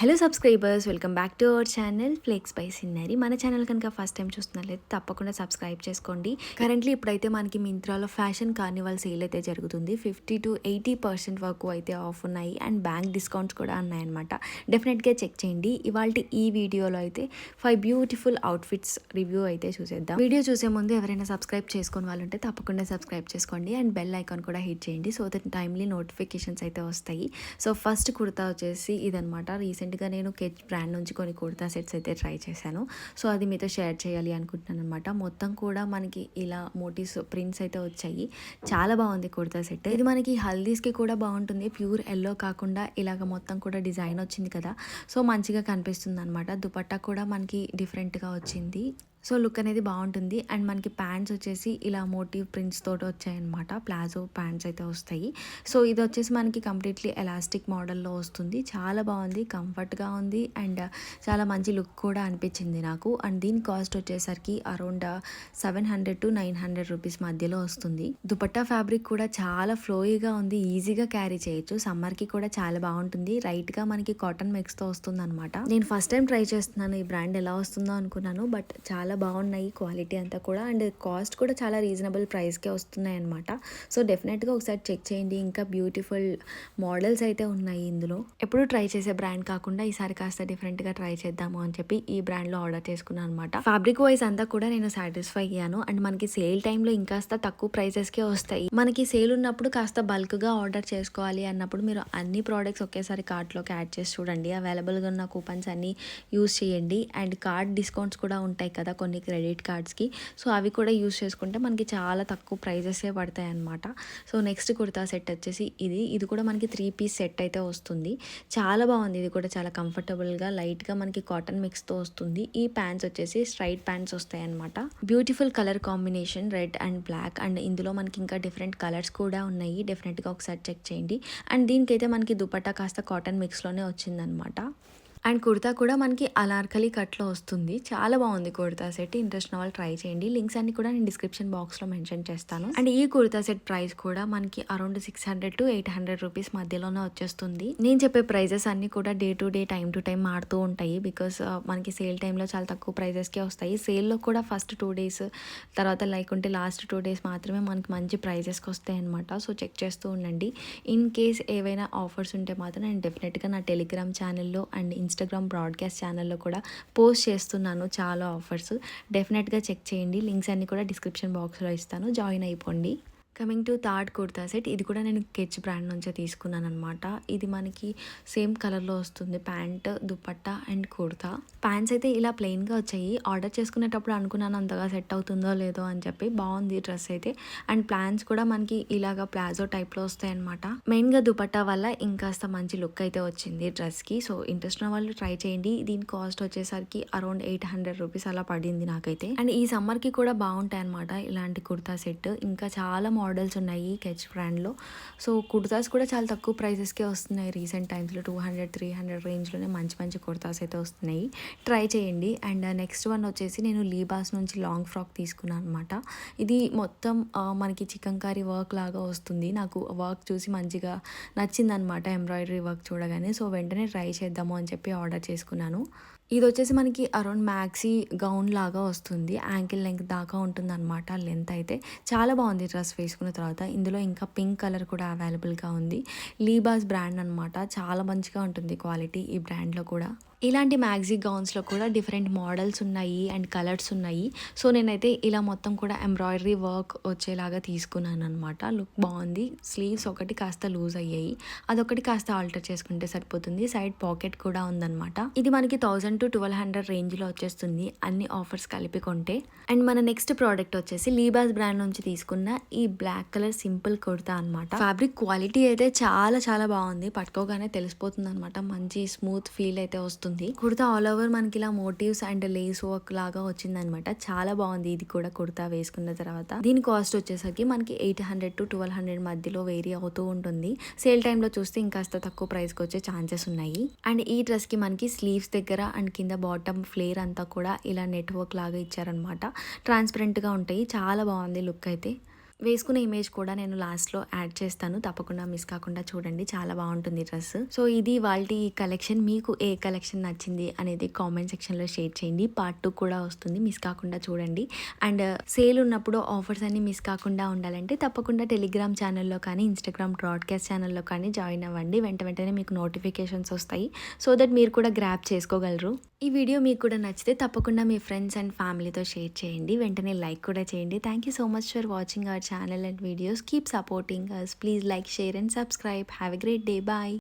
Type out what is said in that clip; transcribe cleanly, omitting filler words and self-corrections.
Hello subscribers, welcome back to our channel flakes by Sinnari. మన channel కనుక first time చూస్తున్నట్లయితే తప్పకుండా సబ్స్క్రైబ్ చేసుకోండి. కరెంట్లీ ఇప్పుడైతే మనకి మింత్రాలో ఫ్యాషన్ కార్నివల్ సేల్ అయితే జరుగుతుంది. 50-80% వరకు అయితే ఆఫ్ ఉన్నాయి అండ్ బ్యాంక్ డిస్కౌంట్స్ కూడా ఉన్నాయన్నమాట. డెఫినెట్గా చెక్ చేయండి. ఇవాళ ఈ వీడియోలో అయితే 5 బ్యూటిఫుల్ అవుట్ఫిట్స్ రివ్యూ అయితే చూసేద్దాం. వీడియో చూసే ముందు ఎవరైనా సబ్స్క్రైబ్ చేసుకుని వాళ్ళు ఉంటే తప్పకుండా సబ్స్క్రైబ్ చేసుకోండి అండ్ బెల్ ఐకాన్ కూడా హిట్ చేయండి. సో దట్ టైమ్లీ నోటిఫికేషన్స్ అయితే వస్తాయి. సో ఫస్ట్ కుర్తా వచ్చేసి ఇదనమాట. రీసెంట్గా నేను కెచ్ బ్రాండ్ నుంచి కొన్ని కుర్తా సెట్స్ అయితే ట్రై చేశాను. సో అది మీతో షేర్ చేయాలి అనుకుంటున్నాను అనమాట. మొత్తం కూడా మనకి ఇలా మోటివ్స్ ప్రింట్స్ అయితే వచ్చాయి. చాలా బాగుంది కుర్తా సెట్. ఇది మనకి హల్దీస్కి కూడా బాగుంటుంది. ప్యూర్ ఎల్లో కాకుండా ఇలాగ మొత్తం కూడా డిజైన్ వచ్చింది కదా, సో మంచిగా కనిపిస్తుంది అనమాట. దుపట్టా కూడా మనకి డిఫరెంట్గా వచ్చింది. సో లుక్ అనేది బాగుంటుంది అండ్ మనకి ప్యాంట్స్ వచ్చేసి ఇలా మోటివ్ ప్రింట్స్ తోటి వచ్చాయన్నమాట. ప్లాజో ప్యాంట్స్ అయితే వస్తాయి. సో ఇది వచ్చేసి మనకి కంప్లీట్లీ ఎలాస్టిక్ మోడల్లో వస్తుంది. చాలా బాగుంది, కంఫర్ట్గా ఉంది అండ్ చాలా మంచి లుక్ కూడా అనిపించింది నాకు. అండ్ దీని కాస్ట్ వచ్చేసరికి అరౌండ్ 700 to 900 రూపీస్ మధ్యలో వస్తుంది. దుపట్టా ఫ్యాబ్రిక్ కూడా చాలా ఫ్లోయిగా ఉంది, ఈజీగా క్యారీ చేయొచ్చు. సమ్మర్కి కూడా చాలా బాగుంటుంది. రైట్గా మనకి కాటన్ మిక్స్తో వస్తుంది అనమాట. నేను ఫస్ట్ టైం ట్రై చేస్తున్నాను. ఈ బ్రాండ్ ఎలా వస్తుందో అనుకున్నాను, బట్ చాలా బాగున్నాయి క్వాలిటీ అంతా కూడా. అండ్ కాస్ట్ కూడా చాలా రీజనబుల్ ప్రైస్కే వస్తున్నాయి అనమాట. సో డెఫినెట్గా ఒకసారి చెక్ చేయండి. ఇంకా బ్యూటిఫుల్ మోడల్స్ అయితే ఉన్నాయి ఇందులో. ఎప్పుడు ట్రై చేసే బ్రాండ్ కాకుండా ఈసారి కాస్త డిఫరెంట్గా ట్రై చేద్దాము అని చెప్పి ఈ బ్రాండ్లో ఆర్డర్ చేసుకున్నాను అనమాట. ఫ్యాబ్రిక్ వైజ్ అంతా కూడా నేను సాటిస్ఫై అయ్యాను. అండ్ మనకి సేల్ టైంలో ఇంకాస్త తక్కువ ప్రైజెస్కే వస్తాయి. మనకి సేల్ ఉన్నప్పుడు కాస్త బల్క్గా ఆర్డర్ చేసుకోవాలి అన్నప్పుడు మీరు అన్ని ప్రోడక్ట్స్ ఒకేసారి కార్ట్లోకి యాడ్ చేసి చూడండి. అవైలబుల్గా ఉన్న కూపన్స్ అన్ని యూస్ చేయండి. అండ్ కార్డ్ డిస్కౌంట్స్ కూడా ఉంటాయి కదా కొన్ని క్రెడిట్ కార్డ్స్కి. సో అవి కూడా యూస్ చేసుకుంటే మనకి చాలా తక్కువ ప్రైజెసే పడతాయి అనమాట. సో నెక్స్ట్ కుర్తా సెట్ వచ్చేసి ఇది కూడా మనకి 3 పీస్ సెట్ అయితే వస్తుంది. చాలా బాగుంది. ఇది కూడా చాలా కంఫర్టబుల్గా లైట్గా మనకి కాటన్ మిక్స్తో వస్తుంది. ఈ ప్యాంట్స్ వచ్చేసి స్ట్రైట్ ప్యాంట్స్ వస్తాయి అనమాట. Beautiful colour combination red and black. And ఇందులో మనకి ఇంకా డిఫరెంట్ కలర్స్ కూడా ఉన్నాయి. డెఫినెట్గా ఒకసారి చెక్ చేయండి. అండ్ దీనికైతే మనకి దుపట్టా కాస్త కాటన్ మిక్స్లోనే వచ్చిందనమాట. అండ్ కుర్తా కూడా మనకి అనార్కలి కట్లో వస్తుంది. చాలా బాగుంది కుర్తా సెట్. ఇంట్రెస్ట్ ఉన్న వాళ్ళు ట్రై చేయండి. లింక్స్ అన్ని కూడా నేను డిస్క్రిప్షన్ బాక్స్లో మెన్షన్ చేస్తాను. అండ్ ఈ కుర్తా సెట్ ప్రైస్ కూడా మనకి అరౌండ్ 600 to 800 రూపీస్ మధ్యలోనే వచ్చేస్తుంది. నేను చెప్పే ప్రైజెస్ అన్ని కూడా day to day time to time మారుతూ ఉంటాయి. బికాస్ మనకి సేల్ టైంలో చాలా తక్కువ ప్రైజెస్కే వస్తాయి. సేల్లో కూడా ఫస్ట్ 2 days తర్వాత లేకుంటే లాస్ట్ 2 days మాత్రమే మనకి మంచి ప్రైజెస్కి వస్తాయి అనమాట. సో చెక్ చేస్తూ ఉండండి. ఇన్ కేస్ ఏవైనా ఆఫర్స్ ఉంటే మాత్రం నేను డెఫినెట్గా నా టెలిగ్రామ్ ఛానల్లో అండ్ ఇన్స్టాగ్రామ్ బ్రాడ్కాస్ట్ ఛానల్లో కూడా పోస్ట్ చేస్తున్నాను చాలా ఆఫర్స్. డెఫినెట్గా చెక్ చేయండి. లింక్స్ అన్ని కూడా డిస్క్రిప్షన్ బాక్స్లో ఇస్తాను, జాయిన్ అయిపోండి. Coming to third kurta set. ఇది కూడా నేను కెచ్ బ్రాండ్ నుంచే తీసుకున్నాను అనమాట. ఇది మనకి సేమ్ కలర్లో వస్తుంది. Pant, dupatta and kurta. Pants అయితే ఇలా ప్లెయిన్గా వచ్చాయి. ఆర్డర్ చేసుకునేటప్పుడు అనుకున్నాను అంతగా సెట్ అవుతుందో లేదో అని చెప్పి. బాగుంది డ్రెస్ అయితే. అండ్ ప్లాన్స్ కూడా మనకి ఇలాగ ప్లాజో టైప్లో వస్తాయి అనమాట. మెయిన్గా దుపట్టా వల్ల ఇంకాస్త మంచి లుక్ అయితే వచ్చింది డ్రెస్కి. సో ఇంట్రెస్ట్ ఉన్న వాళ్ళు ట్రై చేయండి. దీని కాస్ట్ వచ్చేసరికి అరౌండ్ 800 రూపీస్ అలా పడింది నాకైతే. అండ్ ఈ సమ్మర్కి కూడా బాగుంటాయి అనమాట ఇలాంటి కుర్తా సెట్. ఇంకా చాలా మోడల్స్ ఉన్నాయి కెచ్ బ్రాండ్లో. సో కుర్తాస్ కూడా చాలా తక్కువ ప్రైజెస్కే వస్తున్నాయి. రీసెంట్ టైమ్స్లో 200-300 రేంజ్లోనే మంచి మంచి కుర్తాస్ అయితే వస్తున్నాయి. ట్రై చేయండి. అండ్ నెక్స్ట్ వన్ వచ్చేసి నేను లీబాస్ నుంచి లాంగ్ ఫ్రాక్ తీసుకున్నాను అనమాట. ఇది మొత్తం మనకి చికంకారీ వర్క్ లాగా వస్తుంది. నాకు వర్క్ చూసి మంచిగా నచ్చిందనమాట, ఎంబ్రాయిడరీ వర్క్ చూడగానే. సో వెంటనే ట్రై చేద్దాము అని చెప్పి ఆర్డర్ చేసుకున్నాను. ఇది వచ్చేసి మనకి అరౌండ్ మ్యాక్సీ గౌన్ లాగా వస్తుంది. యాంకిల్ లెంగ్త్ దాకా ఉంటుంది అనమాట లెంత్ అయితే. చాలా బాగుంది డ్రెస్ వేసుకున్న తర్వాత. ఇందులో ఇంకా పింక్ కలర్ కూడా అవైలబుల్గా ఉంది. లీబాస్ బ్రాండ్ అనమాట. చాలా మంచిగా ఉంటుంది క్వాలిటీ ఈ బ్రాండ్లో కూడా. ఇలాంటి మ్యాక్సీ గౌన్స్లో కూడా డిఫరెంట్ మోడల్స్ ఉన్నాయి అండ్ కలర్స్ ఉన్నాయి. సో నేనైతే ఇలా మొత్తం కూడా ఎంబ్రాయిడరీ వర్క్ వచ్చేలాగా తీసుకున్నాను అనమాట. లుక్ బాగుంది. స్లీవ్స్ ఒకటి కాస్త లూజ్ అయ్యాయి, అదొకటి కాస్త ఆల్టర్ చేసుకుంటే సరిపోతుంది. సైడ్ పాకెట్ కూడా ఉందన్నమాట. ఇది మనకి 1000 to 1200 రేంజ్లో వచ్చేస్తుంది అన్ని ఆఫర్స్ కలిపి కొంటే. అండ్ మన నెక్స్ట్ ప్రోడక్ట్ వచ్చేసి లీబాస్ బ్రాండ్ నుంచి తీసుకున్న ఈ బ్లాక్ కలర్ సింపుల్ కుర్తా అనమాట. ఫ్యాబ్రిక్ క్వాలిటీ అయితే చాలా చాలా బాగుంది. పట్టుకోగానే తెలిసిపోతుంది అనమాట. మంచి స్మూత్ ఫీల్ అయితే వస్తుంది. కుర్తా ఆల్ ఓవర్ మనకి ఇలా మోటివ్స్ అండ్ లేస్ వర్క్ లాగా వచ్చిందనమాట. చాలా బాగుంది ఇది కూడా కుర్తా వేసుకున్న తర్వాత. దీని కాస్ట్ వచ్చేసరికి మనకి 800 to 1200 మధ్యలో వేరీ అవుతూ ఉంటుంది. సేల్ టైంలో చూస్తే ఇంకాస్త తక్కువ ప్రైస్కి వచ్చే ఛాన్సెస్ ఉన్నాయి. అండ్ ఈ డ్రెస్కి మనకి స్లీవ్స్ దగ్గర అండ్ కింద బాటమ్ ఫ్లేర్ అంతా కూడా ఇలా నెట్ వర్క్ లాగా ఇచ్చారనమాట. ట్రాన్స్పరెంట్గా ఉంటాయి. చాలా బాగుంది లుక్ అయితే. వేసుకునే ఇమేజ్ కూడా నేను లాస్ట్లో యాడ్ చేస్తాను, తప్పకుండా మిస్ కాకుండా చూడండి, చాలా బాగుంటుంది డ్రెస్. సో ఇది వాళ్ళ కలెక్షన్. మీకు ఏ కలెక్షన్ నచ్చింది అనేది కామెంట్ సెక్షన్లో షేర్ చేయండి. పార్ట్ 2 కూడా వస్తుంది, మిస్ కాకుండా చూడండి. అండ్ సేల్ ఉన్నప్పుడు ఆఫర్స్ అన్ని మిస్ కాకుండా ఉండాలంటే తప్పకుండా టెలిగ్రామ్ ఛానల్లో కానీ ఇన్స్టాగ్రామ్ బ్రాడ్కాస్ట్ ఛానల్లో కానీ జాయిన్ అవ్వండి. వెంటనే మీకు నోటిఫికేషన్స్ వస్తాయి, సో దట్ మీరు కూడా గ్రాప్ చేసుకోగలరు. ఈ వీడియో మీకు కూడా నచ్చితే తప్పకుండా మీ ఫ్రెండ్స్ అండ్ ఫ్యామిలీతో షేర్ చేయండి, వెంటనే లైక్ కూడా చేయండి. Thank you so much for watching our channel and videos. Keep supporting us. Please like, share and subscribe. Have a great day. Bye.